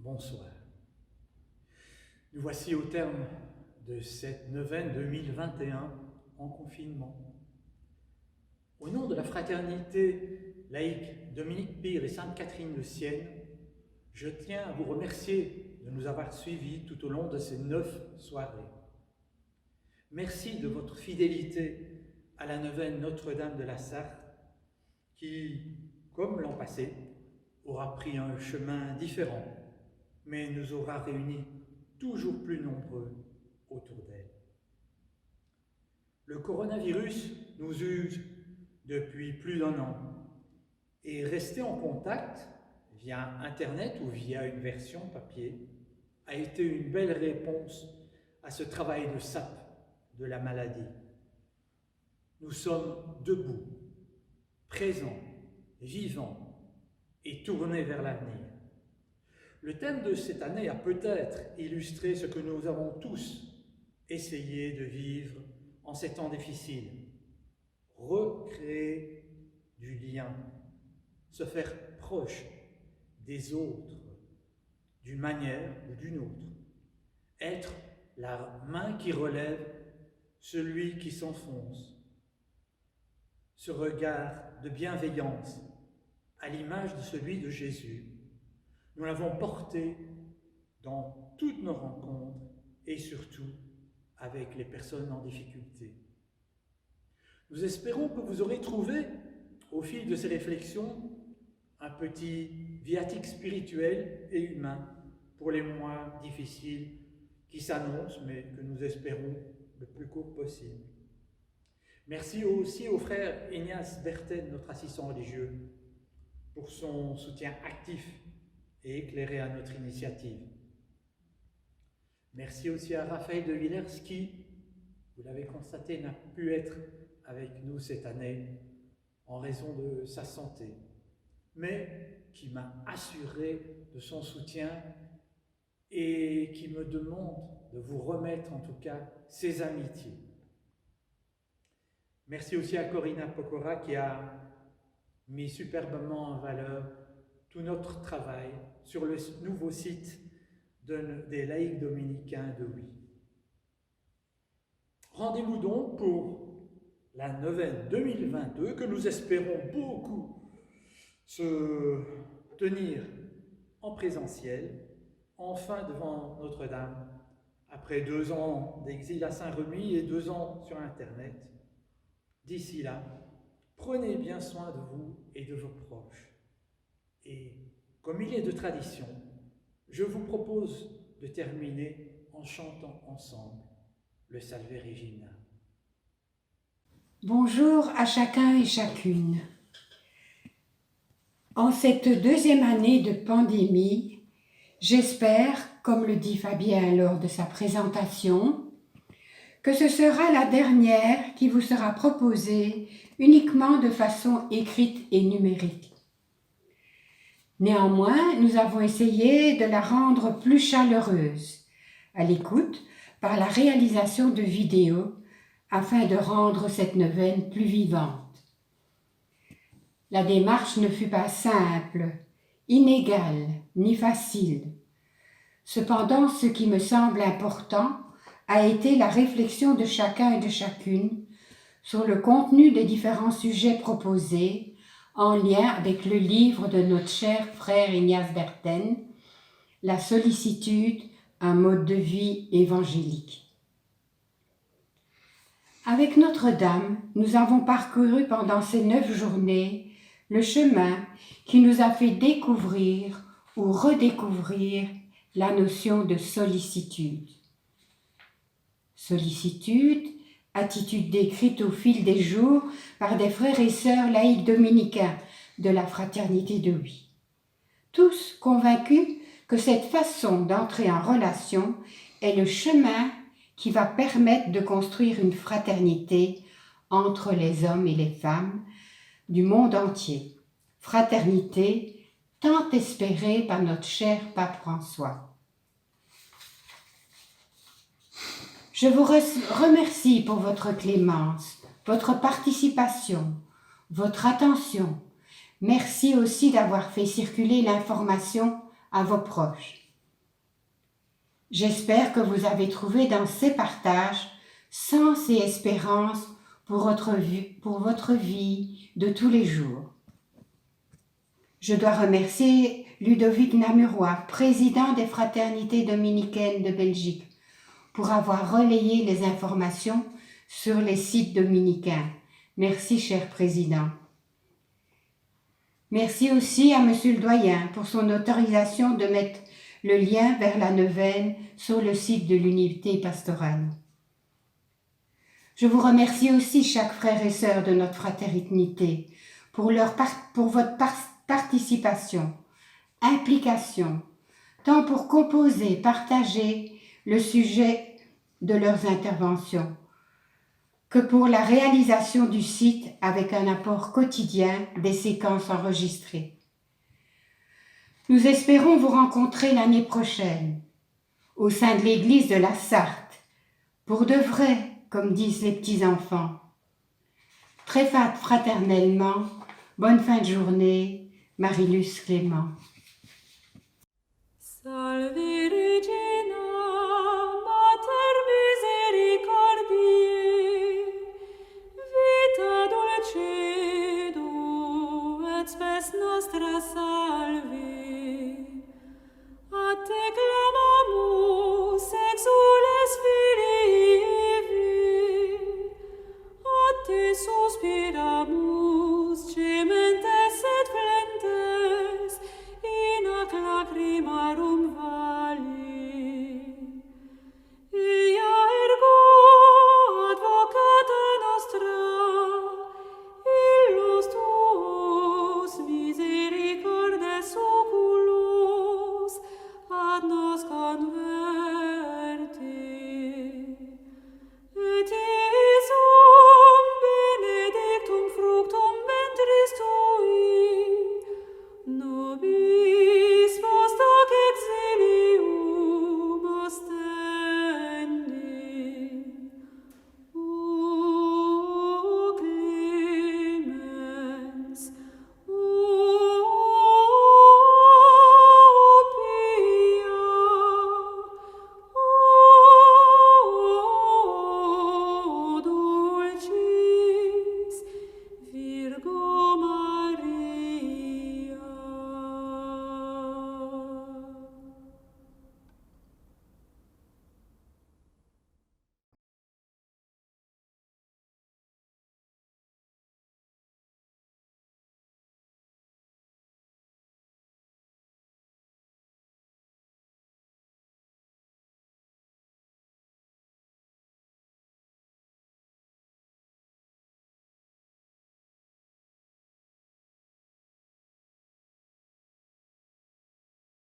Bonsoir. Nous voici au terme de cette neuvaine 2021 en confinement. Au nom de la fraternité laïque Dominique Pire et Sainte Catherine de Sienne, je tiens à vous remercier de nous avoir suivis tout au long de ces 9 soirées. Merci de votre fidélité à la neuvaine Notre-Dame de la Sarthe qui, comme l'an passé, aura pris un chemin différent, mais nous aura réunis toujours plus nombreux autour d'elle. Le coronavirus nous use depuis plus d'1 an et rester en contact via Internet ou via une version papier a été une belle réponse à ce travail de sape de la maladie. Nous sommes debout, présents, vivants et tournés vers l'avenir. Le thème de cette année a peut-être illustré ce que nous avons tous essayé de vivre en ces temps difficiles. Recréer du lien, se faire proche des autres d'une manière ou d'une autre. Être la main qui relève celui qui s'enfonce. Ce regard de bienveillance à l'image de celui de Jésus, nous l'avons porté dans toutes nos rencontres et surtout avec les personnes en difficulté. Nous espérons que vous aurez trouvé, au fil de ces réflexions, un petit viatique spirituel et humain pour les mois difficiles qui s'annoncent, mais que nous espérons le plus court possible. Merci aussi au frère Ignace Berten, notre assistant religieux, pour son soutien actif et éclairé à notre initiative. Merci aussi à Raphaël de Villers qui, vous l'avez constaté, n'a pu être avec nous cette année en raison de sa santé, mais qui m'a assuré de son soutien et qui me demande de vous remettre en tout cas ses amitiés. Merci aussi à Corina Pokora qui a mis superbement en valeur tout notre travail sur le nouveau site des laïcs dominicains de Oui. Rendez-vous donc pour la neuvaine 2022 que nous espérons beaucoup se tenir en présentiel, enfin devant Notre-Dame, après 2 ans d'exil à Saint-Remy et 2 ans sur Internet. D'ici là, prenez bien soin de vous et de vos proches. Et comme il est de tradition, je vous propose de terminer en chantant ensemble le Salve Regina. Bonjour à chacun et chacune. En cette 2e année de pandémie, j'espère, comme le dit Fabien lors de sa présentation, que ce sera la dernière qui vous sera proposée uniquement de façon écrite et numérique. Néanmoins, nous avons essayé de la rendre plus chaleureuse, à l'écoute, par la réalisation de vidéos, afin de rendre cette neuvaine plus vivante. La démarche ne fut pas simple, inégale, ni facile. Cependant, ce qui me semble important a été la réflexion de chacun et de chacune sur le contenu des différents sujets proposés en lien avec le livre de notre cher frère Ignace Berten, La sollicitude, un mode de vie évangélique. Avec Notre-Dame, nous avons parcouru pendant ces 9 journées le chemin qui nous a fait découvrir ou redécouvrir la notion de sollicitude. Sollicitude, attitude décrite au fil des jours par des frères et sœurs laïcs dominicains de la fraternité de Oui. Tous convaincus que cette façon d'entrer en relation est le chemin qui va permettre de construire une fraternité entre les hommes et les femmes du monde entier. Fraternité tant espérée par notre cher pape François. Je vous remercie pour votre clémence, votre participation, votre attention. Merci aussi d'avoir fait circuler l'information à vos proches. J'espère que vous avez trouvé dans ces partages sens et espérance pour votre vie de tous les jours. Je dois remercier Ludovic Namuroy, président des Fraternités dominicaines de Belgique, pour avoir relayé les informations sur les sites dominicains. Merci, cher président. Merci aussi à Monsieur le doyen pour son autorisation de mettre le lien vers la neuvaine sur le site de l'unité pastorale. Je vous remercie aussi, chaque frère et sœur de notre fraternité, pour votre participation, implication, tant pour composer, partager le sujet de leurs interventions, que pour la réalisation du site avec un apport quotidien des séquences enregistrées. Nous espérons vous rencontrer l'année prochaine, au sein de l'église de la Sarthe, pour de vrai, comme disent les petits-enfants. Très fraternellement, bonne fin de journée, Marie-Luce Clément. Salve Regina, Mater misericordiae, vita dulcedo et spes nostra salve.